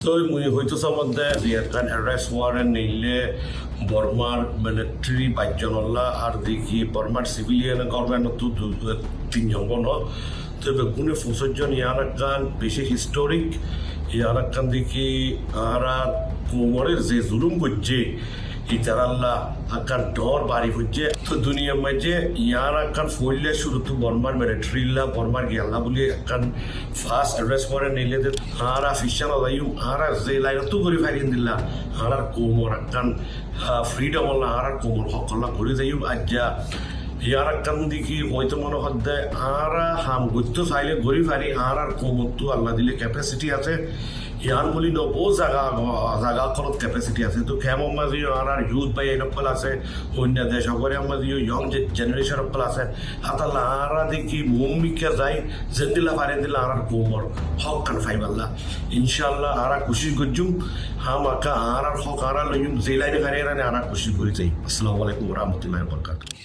তো মুই হইতেছে মধ্যে জিয়ারখান অ্যাড্রেস ওয়ারেন্ট নিলে বর্মার মিলিটারি বাইজনল্লা আর দেখি বর্মার সিভিলিয়ান গভর্নমেন্ট তো তিনজন বন তবে গুণে ফুসজন ইয়ার গান বেশি হিস্টোরিক ইয়ার গান দেখি আর কোমরের যে জুলুম করছে ইতারাল্লা আকার ডর বাড়ি হচ্ছে তো দুনিয়ার মাঝে ইয়ার আকার ফইলে শুরু তো বর্মার মিলিটারিল্লা বর্মার গেল্লা বলে আকান ফার্স্ট অ্যাড্রেস করে নিলে আর ফিশাল লাইম আর যে লাইন তো করে ফাইন দিল্লা আর কোমর আকান ফ্রিডম হল্লা আর কোমর হকল্লা করে যাই আজ্জা ইয়ার আকান দেখি হয়তো মনে হচ্ছে আর হাম গত্য চাইলে গড়ি ফারি আর কোমর তো আল্লাহ দিলে ক্যাপাসিটি আছে ইয়ান বলি বহু জাগা খরচ ক্যাপাসিটি আছে তো কেমন মাঝে আর ইউথ বাই এনকল আছে অন্য দেশ সকলে মাঝে ইয়ং যে জেনারেশন অকল আছে হাতাল্লা আর দেখি মুম্বিকে যাই জেন্দিলা পারে দিলা আর কোমর হক কান ফাইবাল্লা ইনশাল্লাহ আর খুশি গজ্জুম হাম আকা আর হক আর লইম যে লাইনে ফারে আর খুশি করে যাই আসসালামু আলাইকুম ওয়া রাহমাতুল্লাহি ওয়া বারাকাতুহু।